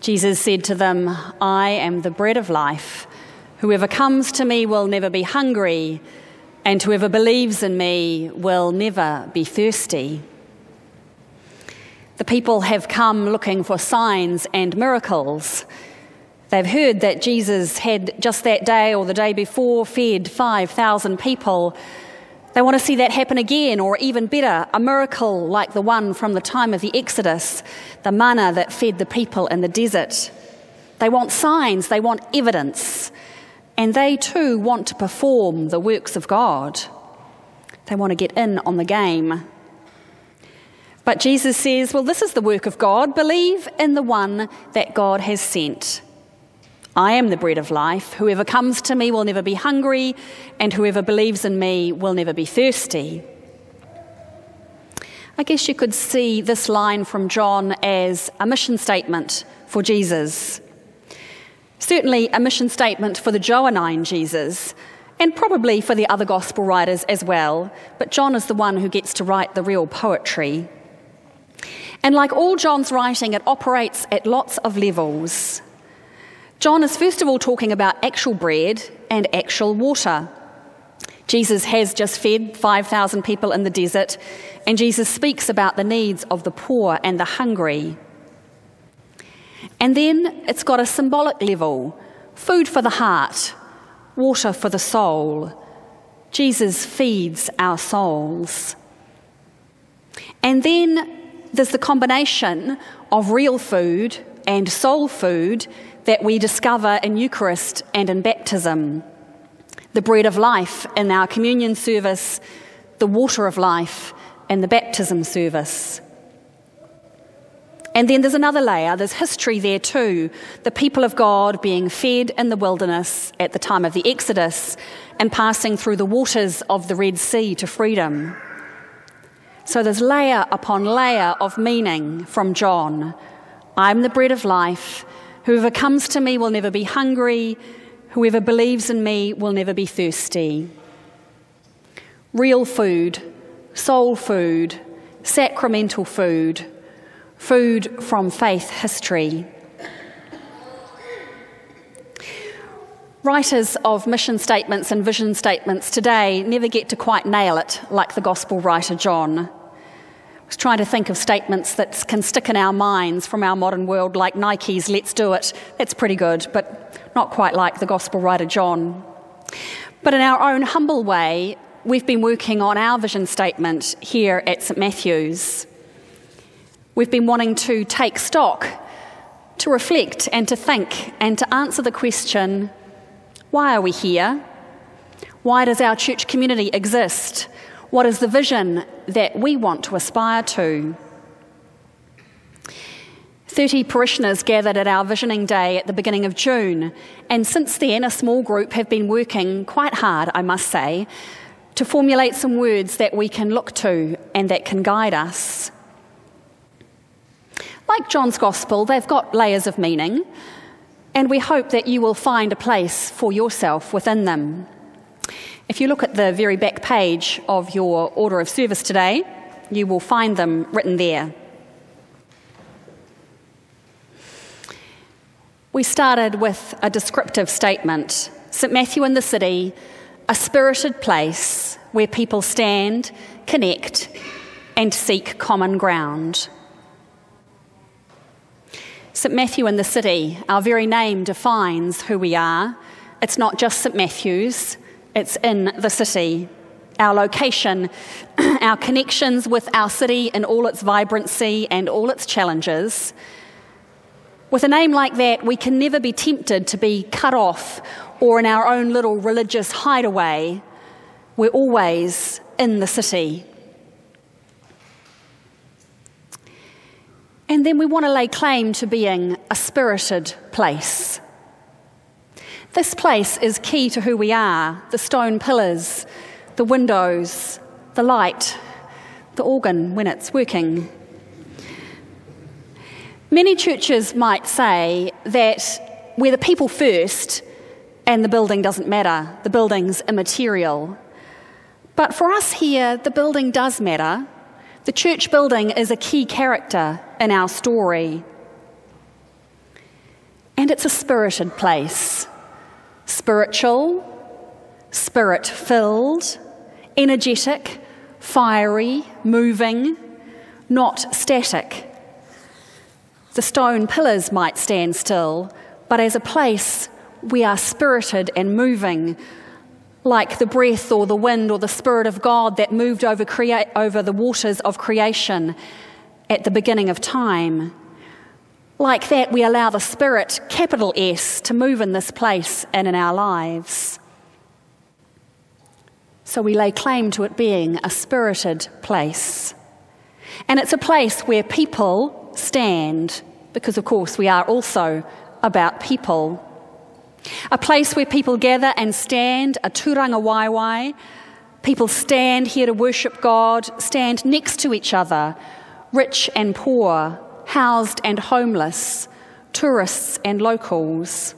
Jesus said to them, "I am the bread of life. Whoever comes to me will never be hungry, and whoever believes in me will never be thirsty." The people have come looking for signs and miracles. They've heard that Jesus had just that day or the day before fed 5,000 people. They want to see that happen again, or even better, a miracle like the one from the time of the Exodus, the manna that fed the people in the desert. They want signs, they want evidence, and they too want to perform the works of God. They want to get in on the game. But Jesus says, well, this is the work of God. Believe in the one that God has sent. I am the bread of life. Whoever comes to me will never be hungry, and whoever believes in me will never be thirsty. I guess you could see this line from John as a mission statement for Jesus. Certainly a mission statement for the Johannine Jesus, and probably for the other gospel writers as well, but John is the one who gets to write the real poetry. And like all John's writing, it operates at lots of levels. John is first of all talking about actual bread and actual water. Jesus has just fed 5,000 people in the desert, and Jesus speaks about the needs of the poor and the hungry. And then it's got a symbolic level: food for the heart, water for the soul. Jesus feeds our souls. And then there's the combination of real food and soul food that we discover in Eucharist and in baptism. The bread of life in our communion service, the water of life in the baptism service. And then there's another layer, there's history there too. The people of God being fed in the wilderness at the time of the Exodus and passing through the waters of the Red Sea to freedom. So there's layer upon layer of meaning from John. I'm the bread of life. Whoever comes to me will never be hungry. Whoever believes in me will never be thirsty. Real food, soul food, sacramental food, food from faith history. Writers of mission statements and vision statements today never get to quite nail it like the gospel writer John. I was trying to think of statements that can stick in our minds from our modern world, like Nike's "Let's do it." That's pretty good, but not quite like the gospel writer John. But in our own humble way, we've been working on our vision statement here at St Matthew's. We've been wanting to take stock, to reflect and to think and to answer the question, why are we here? Why does our church community exist? What is the vision that we want to aspire to? 30 parishioners gathered at our visioning day at the beginning of June, and since then a small group have been working quite hard, I must say, to formulate some words that we can look to and that can guide us. Like John's Gospel, they've got layers of meaning, and we hope that you will find a place for yourself within them. If you look at the very back page of your order of service today, you will find them written there. We started with a descriptive statement: St Matthew in the City, a spirited place where people stand, connect, and seek common ground. St Matthew in the City, our very name defines who we are. It's not just St Matthew's, it's in the city. Our location, our connections with our city in all its vibrancy and all its challenges. With a name like that, we can never be tempted to be cut off or in our own little religious hideaway. We're always in the city. And then we want to lay claim to being a spirited place. This place is key to who we are: the stone pillars, the windows, the light, the organ when it's working. Many churches might say that we're the people first and the building doesn't matter, the building's immaterial. But for us here, the building does matter. The church building is a key character in our story. And it's a spirited place. Spiritual, spirit-filled, energetic, fiery, moving, not static. The stone pillars might stand still, but as a place, we are spirited and moving, like the breath or the wind or the Spirit of God that moved over the waters of creation at the beginning of time. Like that, we allow the Spirit, capital S, to move in this place and in our lives. So we lay claim to it being a spirited place. And it's a place where people stand, because of course we are also about people. A place where people gather and stand, a tūranga waiwai. People stand here to worship God, stand next to each other, rich and poor, housed and homeless, tourists and locals.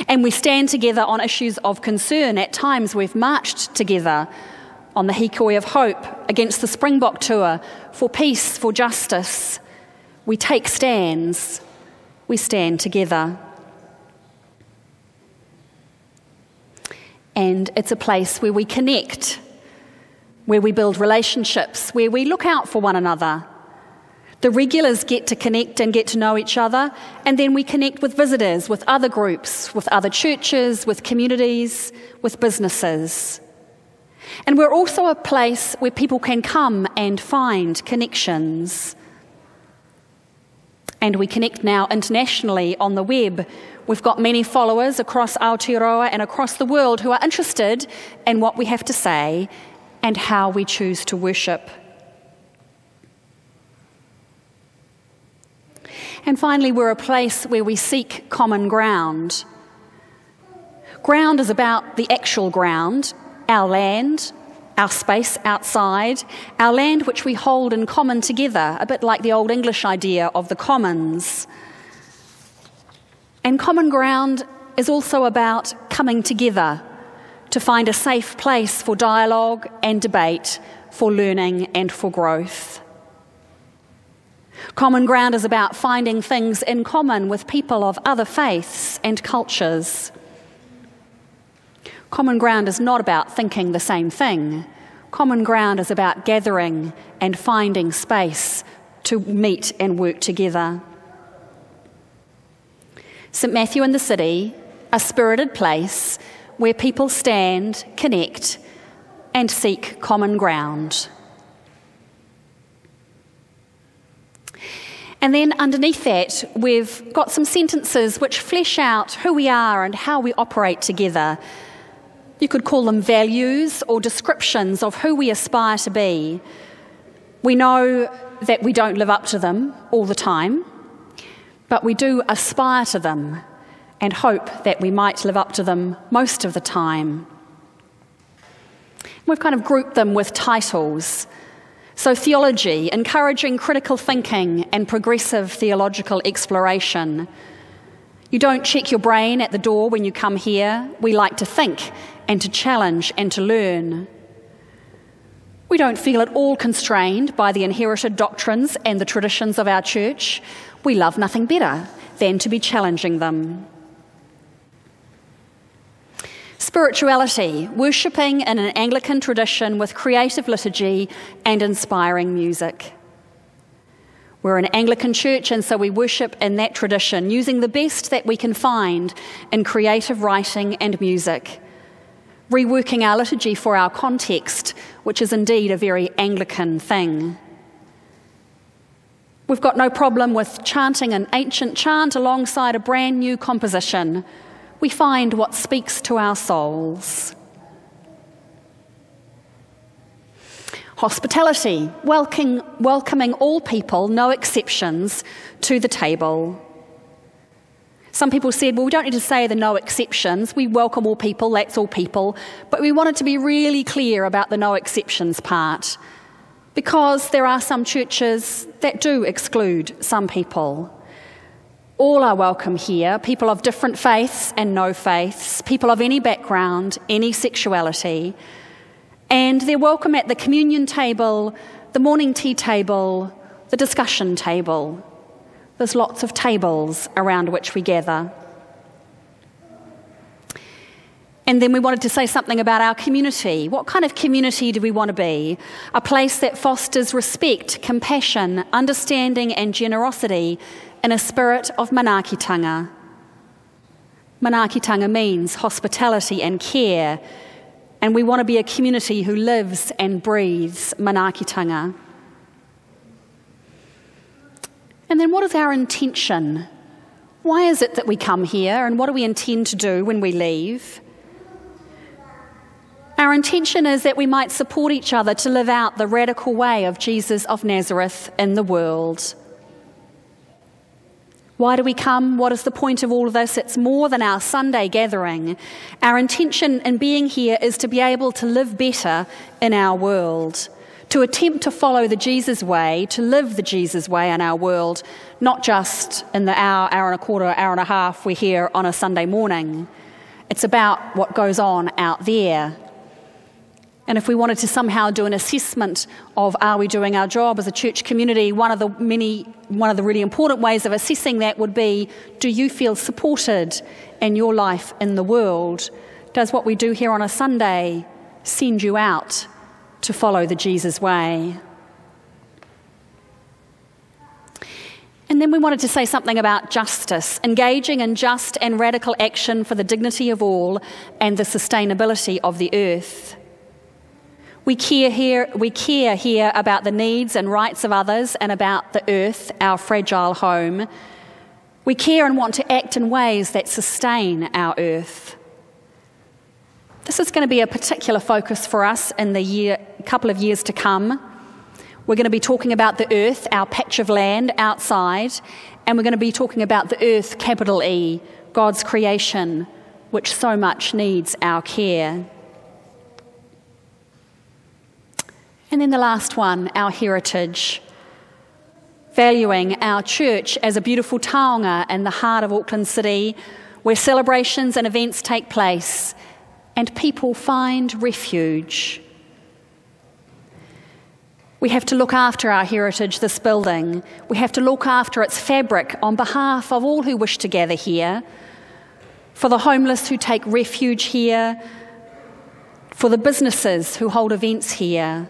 And we stand together on issues of concern. At times we've marched together on the Hikoi of Hope, against the Springbok Tour, for peace, for justice. We take stands. We stand together. And it's a place where we connect, where we build relationships, where we look out for one another. The regulars get to connect and get to know each other, and then we connect with visitors, with other groups, with other churches, with communities, with businesses. And we're also a place where people can come and find connections. And we connect now internationally on the web. We've got many followers across Aotearoa and across the world who are interested in what we have to say and how we choose to worship. And finally, we're a place where we seek common ground. Ground is about the actual ground, our land, our space outside, our land which we hold in common together, a bit like the Old English idea of the commons. And common ground is also about coming together to find a safe place for dialogue and debate, for learning and for growth. Common ground is about finding things in common with people of other faiths and cultures. Common ground is not about thinking the same thing. Common ground is about gathering and finding space to meet and work together. St Matthew in the City, a spirited place where people stand, connect, and seek common ground. And then underneath that, we've got some sentences which flesh out who we are and how we operate together. You could call them values or descriptions of who we aspire to be. We know that we don't live up to them all the time, but we do aspire to them and hope that we might live up to them most of the time. We've kind of grouped them with titles. So theology, encouraging critical thinking and progressive theological exploration. You don't check your brain at the door when you come here. We like to think and to challenge and to learn. We don't feel at all constrained by the inherited doctrines and the traditions of our church. We love nothing better than to be challenging them. Spirituality, worshipping in an Anglican tradition with creative liturgy and inspiring music. We're an Anglican church, and so we worship in that tradition, using the best that we can find in creative writing and music, reworking our liturgy for our context, which is indeed a very Anglican thing. We've got no problem with chanting an ancient chant alongside a brand new composition. We find what speaks to our souls. Hospitality, welcoming all people, no exceptions, to the table. Some people said, well, we don't need to say the no exceptions. We welcome all people, that's all people. But we wanted to be really clear about the no exceptions part, because there are some churches that do exclude some people. All are welcome here, people of different faiths and no faiths, people of any background, any sexuality. And they're welcome at the communion table, the morning tea table, the discussion table. There's lots of tables around which we gather. And then we wanted to say something about our community. What kind of community do we want to be? A place that fosters respect, compassion, understanding and generosity in a spirit of manaakitanga. Manaakitanga means hospitality and care, and we want to be a community who lives and breathes manaakitanga. And then what is our intention? Why is it that we come here, and what do we intend to do when we leave? Our intention is that we might support each other to live out the radical way of Jesus of Nazareth in the world. Why do we come? What is the point of all of this? It's more than our Sunday gathering. Our intention in being here is to be able to live better in our world, to attempt to follow the Jesus way, to live the Jesus way in our world, not just in the hour and a quarter, hour and a half we're here on a Sunday morning. It's about what goes on out there. And if we wanted to somehow do an assessment of are we doing our job as a church community, one of the really important ways of assessing that would be, do you feel supported in your life in the world? Does what we do here on a Sunday send you out to follow the Jesus way? And then we wanted to say something about justice, engaging in just and radical action for the dignity of all and the sustainability of the earth. We care here about the needs and rights of others and about the earth, our fragile home. We care and want to act in ways that sustain our earth. This is going to be a particular focus for us in the couple of years to come. We're going to be talking about the earth, our patch of land outside, and we're going to be talking about the earth, capital E, God's creation, which so much needs our care. And then the last one, our heritage. Valuing our church as a beautiful taonga in the heart of Auckland City, where celebrations and events take place and people find refuge. We have to look after our heritage, this building. We have to look after its fabric on behalf of all who wish to gather here, for the homeless who take refuge here, for the businesses who hold events here,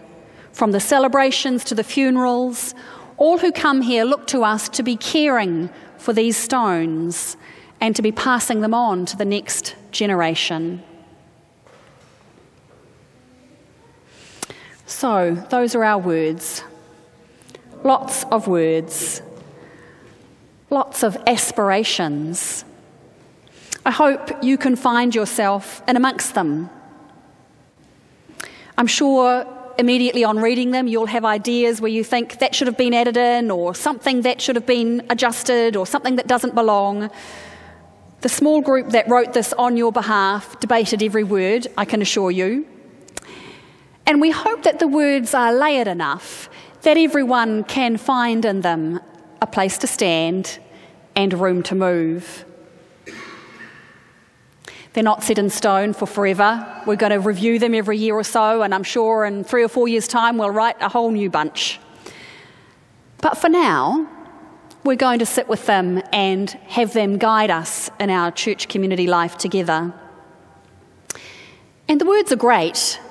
from the celebrations to the funerals. All who come here look to us to be caring for these stones and to be passing them on to the next generation. So, those are our words. Lots of words. Lots of aspirations. I hope you can find yourself in amongst them. I'm sure immediately on reading them, you'll have ideas where you think that should have been added in, or something that should have been adjusted, or something that doesn't belong. The small group that wrote this on your behalf debated every word, I can assure you. And we hope that the words are layered enough that everyone can find in them a place to stand and room to move. They're not set in stone for forever. We're going to review them every year or so, and I'm sure in 3 or 4 years' time we'll write a whole new bunch. But for now, we're going to sit with them and have them guide us in our church community life together. And the words are great,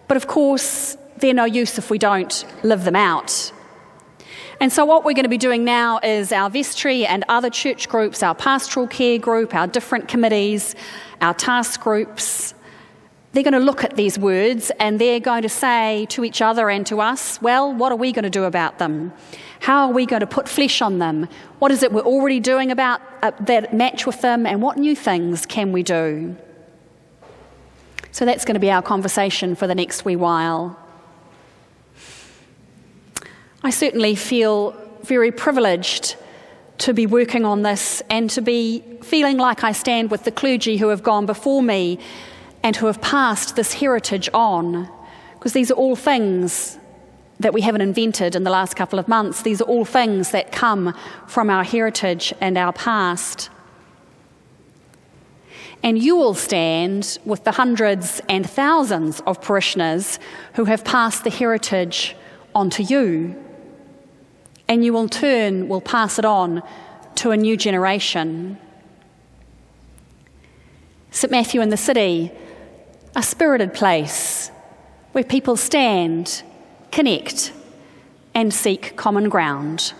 but of course they're no use if we don't live them out. And so what we're going to be doing now is our vestry and other church groups, our pastoral care group, our different committees, our task groups, they're going to look at these words and they're going to say to each other and to us, well, what are we going to do about them? How are we going to put flesh on them? What is it we're already doing about that match with them, and what new things can we do? So that's going to be our conversation for the next wee while. I certainly feel very privileged to be working on this and to be feeling like I stand with the clergy who have gone before me and who have passed this heritage on, because these are all things that we haven't invented in the last couple of months. These are all things that come from our heritage and our past. And you will stand with the hundreds and thousands of parishioners who have passed the heritage on to you. and you in turn will pass it on to a new generation. St Matthew in the City, a spirited place where people stand, connect, and seek common ground.